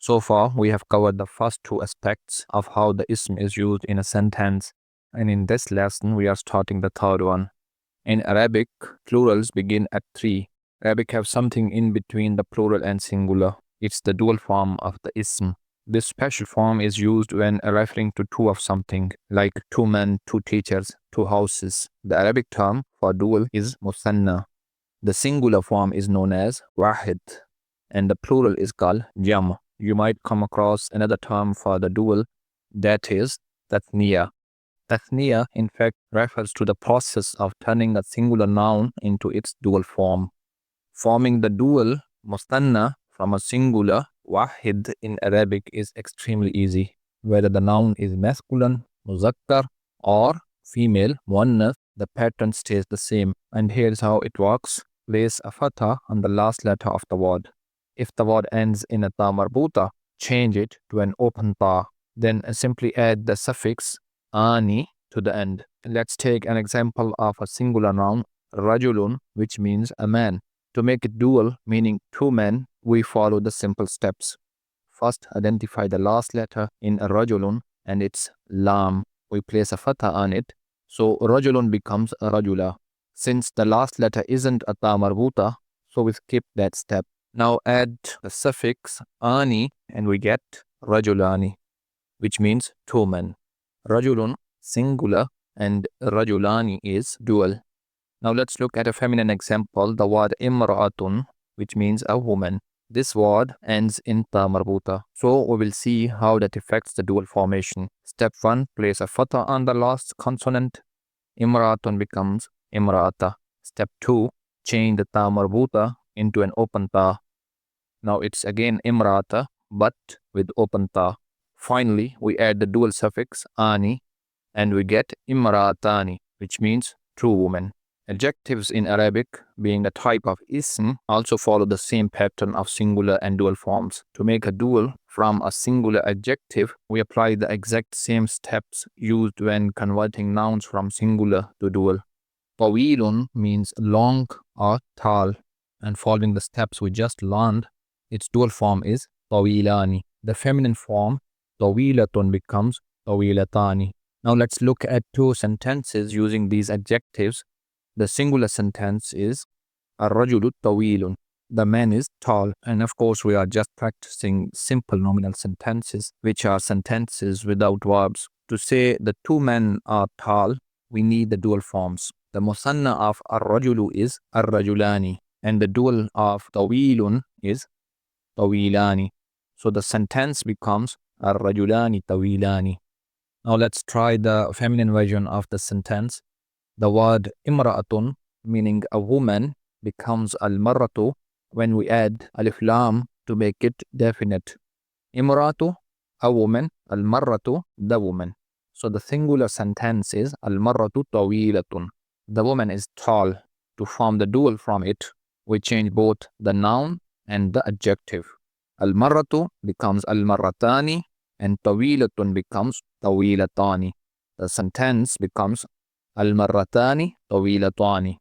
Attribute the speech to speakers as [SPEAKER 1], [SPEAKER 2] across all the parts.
[SPEAKER 1] So far, we have covered the first two aspects of how the ism is used in a sentence. And in this lesson, we are starting the third one. In Arabic, plurals begin at 3. Arabic have something in between the plural and singular. It's the dual form of the ism. This special form is used when referring to two of something, like 2 men, 2 teachers, 2 houses. The Arabic term for dual is musannā. The singular form is known as wahid, and the plural is called jam. You might come across another term for the dual, that is tathniyah. Tathniyah, in fact, refers to the process of turning a singular noun into its dual form. Forming the dual musannā from a singular wahid in Arabic is extremely easy. Whether the noun is masculine, muzakkar, or female, muannath, the pattern stays the same. And here's how it works. Place a fatḥah on the last letter of the word. If the word ends in a ta marbūṭah, change it to an open ta. Then simply add the suffix ani to the end. Let's take an example of a singular noun, rajulun, which means a man. To make it dual, meaning 2 men, we follow the simple steps. First, identify the last letter in rajulun and its lam. We place a fatḥah on it, so rajulun becomes rajula. Since the last letter isn't a ta marbūṭah, so we skip that step. Now add the suffix ani and we get rajulani, which means 2 men. Rajulun, singular, and rajulani is dual. Now let's look at a feminine example, the word imra'atun, which means a woman. This word ends in ta marbūṭah, so we will see how that affects the dual formation. Step 1, place a fatḥah on the last consonant. Imra'atun becomes imra'ata. Step 2, change the ta marbūṭah into an open ta. Now it's again imra'ata, but with open ta. Finally, we add the dual suffix ani and we get imra'atani, which means 2 women. Adjectives in Arabic, being a type of ism, also follow the same pattern of singular and dual forms. To make a dual from a singular adjective, we apply the exact same steps used when converting nouns from singular to dual. Tawilun means long or tall, and following the steps we just learned, its dual form is tawilani. The feminine form, tawilatun, becomes tawilatani. Now let's look at 2 sentences using these adjectives. The singular sentence is ar-rajulu tawilun. The man is tall. And of course, we are just practicing simple nominal sentences, which are sentences without verbs. To say the 2 men are tall, we need the dual forms. The musannā of ar-rajulu is ar-rajulani, and the dual of tawilun is tawilani. So the sentence becomes ar-rajulani tawilani. Now let's try the feminine version of the sentence. The word imra'atun, meaning a woman, becomes al-marratu when we add alif lam to make it definite. Imra'atu, a woman, al-marratu, the woman. So the singular sentence is al-marratu tawilatun. The woman is tall. To form the dual from it, we change both the noun and the adjective. Al-marratu becomes al-marratani and tawilatun becomes tawilatani. The sentence becomes al-marratani tawilatani.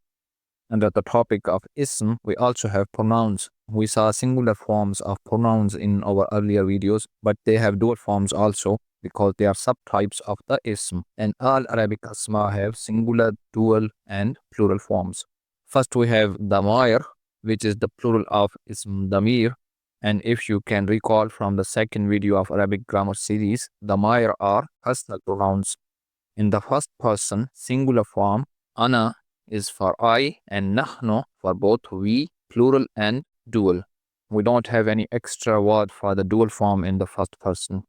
[SPEAKER 1] Under the topic of ism, we also have pronouns. We saw singular forms of pronouns in our earlier videos, but they have dual forms also because they are subtypes of the ism. And all Arabic asma have singular, dual, and plural forms. First we have damir, which is the plural of ism damir. And if you can recall from the second video of Arabic grammar series, damir are personal pronouns. In the first person, singular form, ana is for I and nahnu for both we, plural and dual. We don't have any extra word for the dual form in the first person,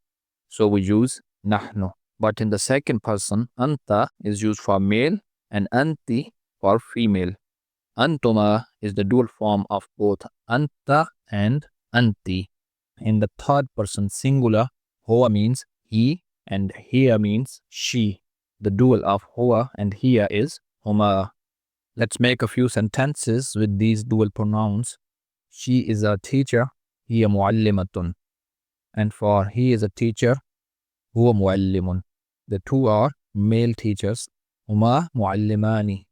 [SPEAKER 1] so we use nahnu. But in the second person, anta is used for male and anti for female. Antuma is the dual form of both anta and anti. In the third person singular, huwa means he and hiya means she. The dual of huwa and hiya is huma. Let's make a few sentences with these dual pronouns. She is a teacher, hiya muallimatun. And for he is a teacher, huwa muallimun. The two are male teachers, huma muallimani.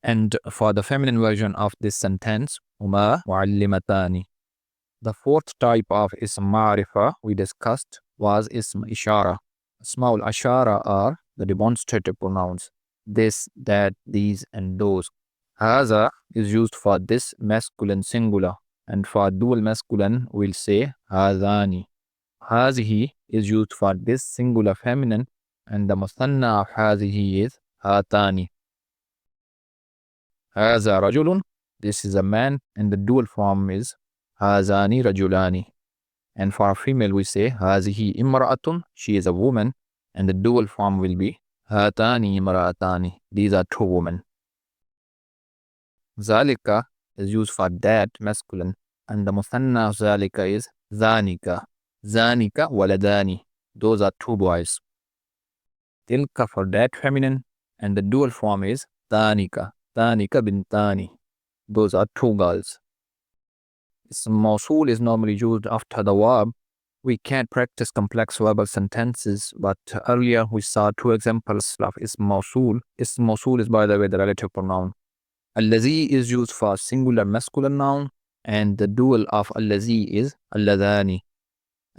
[SPEAKER 1] And for the feminine version of this sentence, huma muallimatani. The fourth type of ism ma'rifah we discussed was ism ishara. Small ashara are the demonstrative pronouns. This, that, these, and those. Haza is used for this masculine singular, and for dual masculine we'll say hazani. Hazihi is used for this singular feminine, and the musannā of hazihi is hatani. Haza rajulun, this is a man, and the dual form is hazani rajulani. And for a female we say hazihi imra'atun, she is a woman, and the dual form will be hatani imra'atani, these are two women. Zalika is used for that masculine, and the musannā of zalika is zanika. Zanika waladani, those are two boys. Tilka for that feminine, and the dual form is tanika. Tanika bintani, those are two girls. Ism mawsul is normally used after the verb. We can't practice complex verbal sentences, but earlier we saw two examples of ism mawsul. Ism mawsul is, by the way, the relative pronoun. Allazi is used for singular masculine noun, and the dual of allazi is alladhani.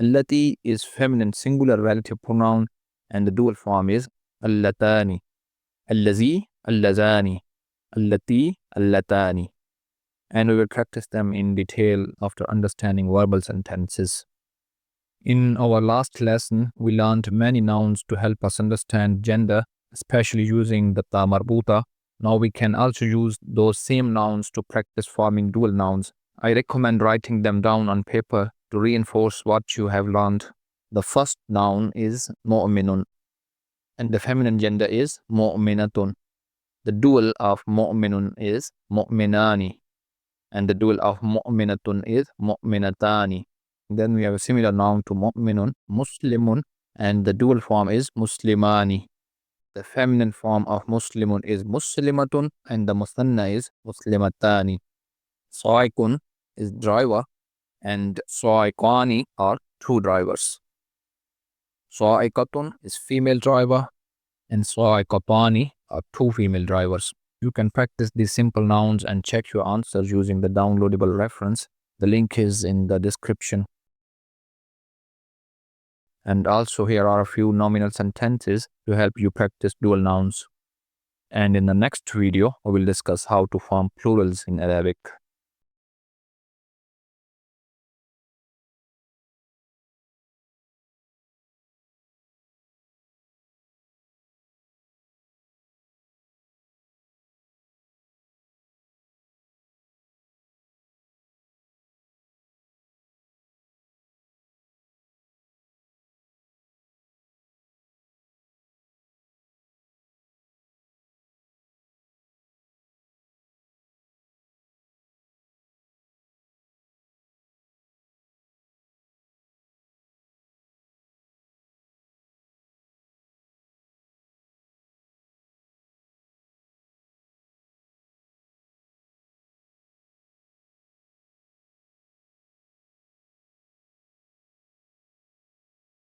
[SPEAKER 1] Allati is feminine singular relative pronoun, and the dual form is allatani. Allazi, allazani. Allati, allatani. And we will practice them in detail after understanding verbal sentences. In our last lesson, we learned many nouns to help us understand gender, especially using the ta marbūṭah. Now we can also use those same nouns to practice forming dual nouns. I recommend writing them down on paper to reinforce what you have learned. The first noun is mu'minun, and the feminine gender is mu'minatun. The dual of mu'minun is mu'minani, and the dual of mu'minatun is mu'minatani. Then we have a similar noun to mu'minun, muslimun, and the dual form is muslimani. The feminine form of muslimun is muslimatun, and the musannā is muslimatani. Saikun is driver, and saikani are two drivers. Saikatun is female driver, and saikatani are two female drivers. You can practice these simple nouns and check your answers using the downloadable reference. The link is in the description. And also here are a few nominal sentences to help you practice dual nouns. And in the next video, we will discuss how to form plurals in Arabic.